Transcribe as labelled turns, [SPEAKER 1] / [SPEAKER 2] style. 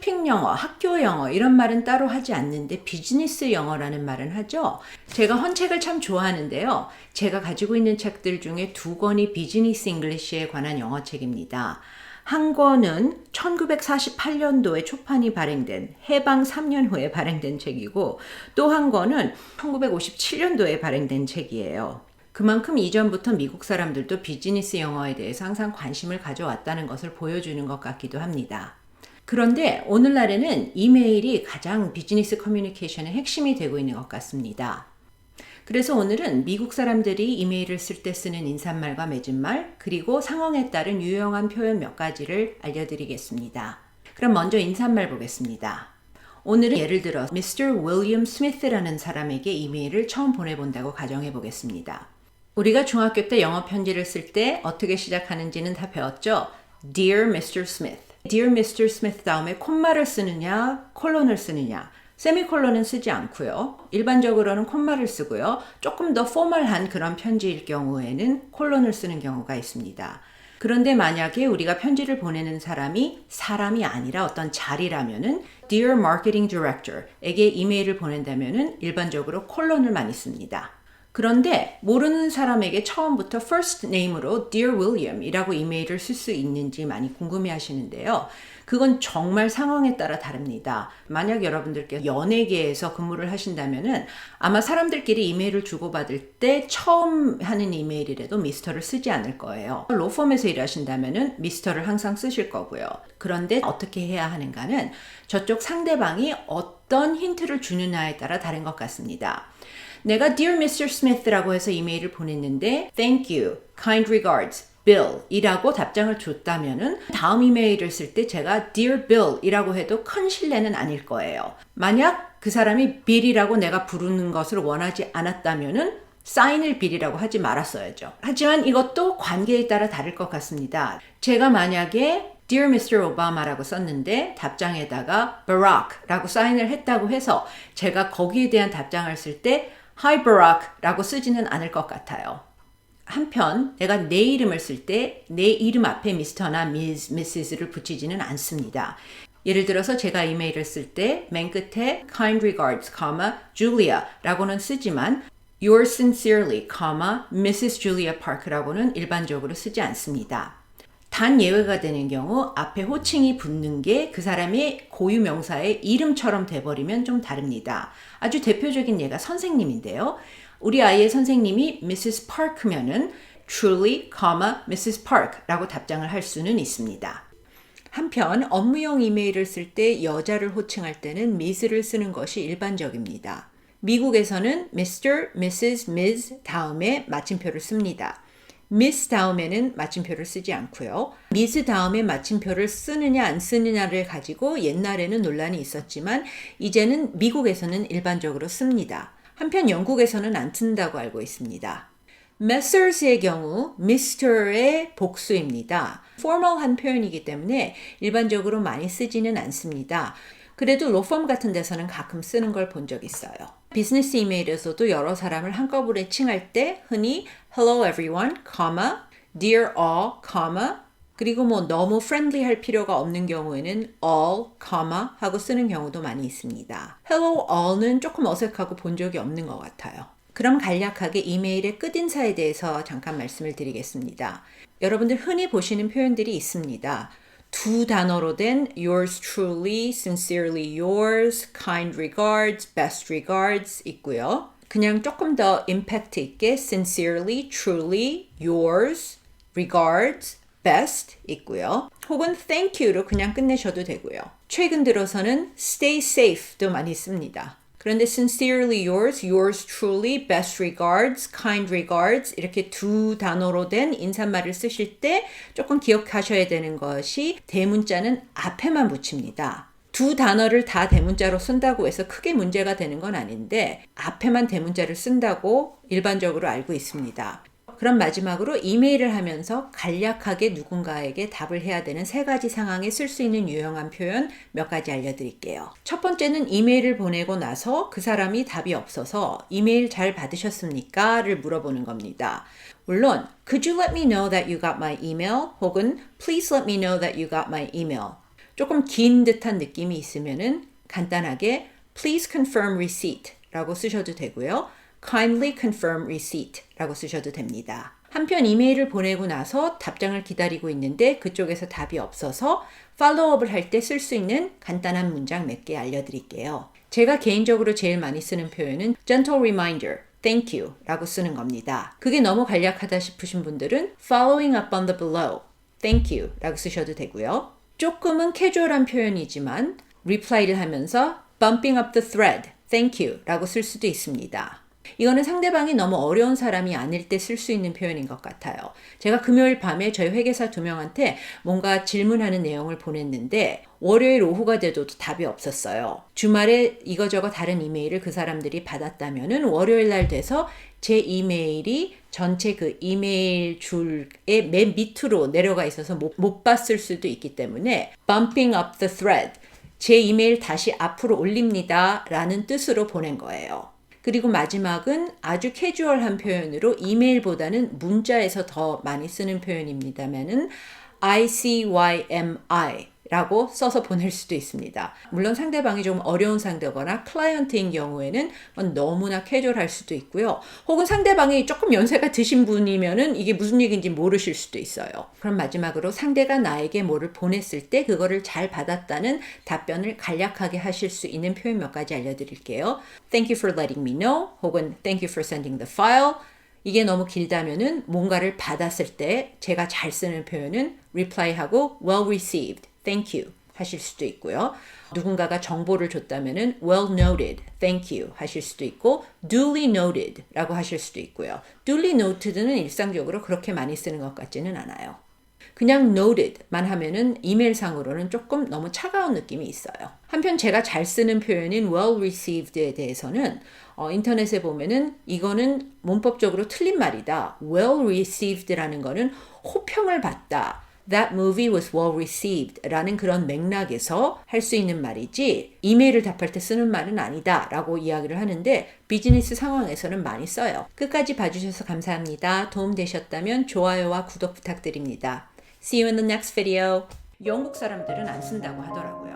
[SPEAKER 1] 쇼핑 영어, 학교 영어 이런 말은 따로 하지 않는데 비즈니스 영어라는 말은 하죠. 제가 헌책을 참 좋아하는데요. 제가 가지고 있는 책들 중에 2권이 비즈니스 잉글리시에 관한 영어책입니다. 한 권은 1948년도에 초판이 발행된 해방 3년 후에 발행된 책이고 또 한 권은 1957년도에 발행된 책이에요. 그만큼 이전부터 미국 사람들도 비즈니스 영어에 대해서 항상 관심을 가져왔다는 것을 보여주는 것 같기도 합니다. 그런데 오늘날에는 이메일이 가장 비즈니스 커뮤니케이션의 핵심이 되고 있는 것 같습니다. 그래서 오늘은 미국 사람들이 이메일을 쓸 때 쓰는 인사말과 맺은말, 그리고 상황에 따른 유용한 표현 몇 가지를 알려드리겠습니다. 그럼 먼저 인사말 보겠습니다. 오늘은 예를 들어 Mr. William Smith라는 사람에게 이메일을 처음 보내본다고 가정해 보겠습니다. 우리가 중학교 때 영어 편지를 쓸 때 어떻게 시작하는지는 다 배웠죠? Dear Mr. Smith. Dear Mr. Smith 다음에 콤마를 쓰느냐, 콜론을 쓰느냐. 세미콜론은 쓰지 않고요. 일반적으로는 콤마를 쓰고요. 조금 더 포멀한 그런 편지일 경우에는 콜론을 쓰는 경우가 있습니다. 그런데 만약에 우리가 편지를 보내는 사람이 아니라 어떤 자리라면은 Dear Marketing Director에게 이메일을 보낸다면은 일반적으로 콜론을 많이 씁니다. 그런데 모르는 사람에게 처음부터 first name으로 Dear William 이라고 이메일을 쓸 수 있는지 많이 궁금해 하시는데요. 그건 정말 상황에 따라 다릅니다. 만약 여러분들께서 연예계에서 근무를 하신다면은 아마 사람들끼리 이메일을 주고받을 때 처음 하는 이메일이라도 미스터를 쓰지 않을 거예요. 로펌에서 일하신다면은 미스터를 항상 쓰실 거고요. 그런데 어떻게 해야 하는가는 저쪽 상대방이 어떤 힌트를 주느냐에 따라 다른 것 같습니다. 내가 Dear Mr. Smith라고 해서 이메일을 보냈는데 Thank you, kind regards, Bill 이라고 답장을 줬다면은 다음 이메일을 쓸 때 제가 Dear Bill 이라고 해도 큰 신뢰는 아닐 거예요. 만약 그 사람이 Bill이라고 내가 부르는 것을 원하지 않았다면은 사인을 Bill이라고 하지 말았어야죠. 하지만 이것도 관계에 따라 다를 것 같습니다. 제가 만약에 Dear Mr. Obama라고 썼는데 답장에다가 Barack라고 사인을 했다고 해서 제가 거기에 대한 답장을 쓸 때 Hi Barack라고 쓰지는 않을 것 같아요. 한편 내가 내 이름을 쓸 때 내 이름 앞에 Mr나 Ms, Mrs를 붙이지는 않습니다. 예를 들어서 제가 이메일을 쓸 때 맨 끝에 kind regards, Julia라고는 쓰지만 yours sincerely, Mrs. Julia Park라고는 일반적으로 쓰지 않습니다. 단 예외가 되는 경우 앞에 호칭이 붙는 게 그 사람의 고유 명사의 이름처럼 돼버리면 좀 다릅니다. 아주 대표적인 예가 선생님인데요. 우리 아이의 선생님이 Mrs. Park면은 truly, Mrs. Park라고 답장을 할 수는 있습니다. 한편 업무용 이메일을 쓸 때 여자를 호칭할 때는 Ms를 쓰는 것이 일반적입니다. 미국에서는 Mr., Mrs., Ms 다음에 마침표를 씁니다. Miss 다음에는 마침표를 쓰지 않고요. Miss 다음에 마침표를 쓰느냐 안 쓰느냐를 가지고 옛날에는 논란이 있었지만 이제는 미국에서는 일반적으로 씁니다. 한편 영국에서는 안 쓴다고 알고 있습니다. Messers의 경우 Mr의 복수입니다. 포멀한 표현이기 때문에 일반적으로 많이 쓰지는 않습니다. 그래도 로펌 같은 데서는 가끔 쓰는 걸 본 적 있어요. 비즈니스 이메일에서도 여러 사람을 한꺼번에 칭할 때 흔히 Hello everyone, Dear all, 그리고 너무 friendly 할 필요가 없는 경우에는 all, 하고 쓰는 경우도 많이 있습니다. Hello all는 조금 어색하고 본 적이 없는 것 같아요. 그럼 간략하게 이메일의 끝인사에 대해서 잠깐 말씀을 드리겠습니다. 여러분들 흔히 보시는 표현들이 있습니다. 2 단어로 된 yours truly, sincerely yours, kind regards, best regards 있고요. 그냥 조금 더 임팩트 있게 sincerely, truly, yours, regards, best 있고요. 혹은 thank you로 그냥 끝내셔도 되고요. 최근 들어서는 stay safe도 많이 씁니다. 그런데 sincerely yours, yours truly, best regards, kind regards 이렇게 2 단어로 된 인사말을 쓰실 때 조금 기억하셔야 되는 것이 대문자는 앞에만 붙입니다. 2 단어를 다 대문자로 쓴다고 해서 크게 문제가 되는 건 아닌데 앞에만 대문자를 쓴다고 일반적으로 알고 있습니다. 그럼 마지막으로 이메일을 하면서 간략하게 누군가에게 답을 해야 되는 3가지 상황에 쓸 수 있는 유용한 표현 몇 가지 알려드릴게요. 첫 번째는 이메일을 보내고 나서 그 사람이 답이 없어서 이메일 잘 받으셨습니까? 를 물어보는 겁니다. 물론 Could you let me know that you got my email? 혹은 Please let me know that you got my email. 조금 긴 듯한 느낌이 있으면은 간단하게 Please confirm receipt 라고 쓰셔도 되고요. Kindly confirm receipt 라고 쓰셔도 됩니다. 한편 이메일을 보내고 나서 답장을 기다리고 있는데 그쪽에서 답이 없어서 팔로우업을 할 때 쓸 수 있는 간단한 문장 몇 개 알려드릴게요. 제가 개인적으로 제일 많이 쓰는 표현은 gentle reminder, thank you 라고 쓰는 겁니다. 그게 너무 간략하다 싶으신 분들은 following up on the below, thank you 라고 쓰셔도 되고요. 조금은 캐주얼한 표현이지만 reply를 하면서 bumping up the thread, thank you 라고 쓸 수도 있습니다. 이거는 상대방이 너무 어려운 사람이 아닐 때 쓸 수 있는 표현인 것 같아요. 제가 금요일 밤에 저희 회계사 2명한테 뭔가 질문하는 내용을 보냈는데 월요일 오후가 돼도 답이 없었어요. 주말에 이거저거 다른 이메일을 그 사람들이 받았다면은 월요일 날 돼서 제 이메일이 전체 그 이메일 줄의 맨 밑으로 내려가 있어서 못 봤을 수도 있기 때문에 bumping up the thread, 제 이메일 다시 앞으로 올립니다 라는 뜻으로 보낸 거예요. 그리고 마지막은 아주 캐주얼한 표현으로 이메일보다는 문자에서 더 많이 쓰는 표현입니다만은 ICYMI 라고 써서 보낼 수도 있습니다. 물론 상대방이 좀 어려운 상대거나 클라이언트인 경우에는 너무나 캐주얼할 수도 있고요. 혹은 상대방이 조금 연세가 드신 분이면은 이게 무슨 얘기인지 모르실 수도 있어요. 그럼 마지막으로 상대가 나에게 뭐를 보냈을 때 그거를 잘 받았다는 답변을 간략하게 하실 수 있는 표현 몇 가지 알려드릴게요. Thank you for letting me know 혹은 Thank you for sending the file. 이게 너무 길다면은 뭔가를 받았을 때 제가 잘 쓰는 표현은 reply하고 well received, thank you 하실 수도 있고요. 누군가가 정보를 줬다면은 well noted, thank you 하실 수도 있고 duly noted 라고 하실 수도 있고요. duly noted는 일상적으로 그렇게 많이 쓰는 것 같지는 않아요. 그냥 noted만 하면은 이메일상으로는 조금 너무 차가운 느낌이 있어요. 한편 제가 잘 쓰는 표현인 well received에 대해서는 인터넷에 보면은 이거는 문법적으로 틀린 말이다. well received라는 거는 호평을 받다. That movie was well received 라는 그런 맥락에서 할 수 있는 말이지 이메일을 답할 때 쓰는 말은 아니다 라고 이야기를 하는데 비즈니스 상황에서는 많이 써요. 끝까지 봐주셔서 감사합니다. 도움되셨다면 좋아요와 구독 부탁드립니다. See you in the next video. 영국 사람들은 안 쓴다고 하더라고요.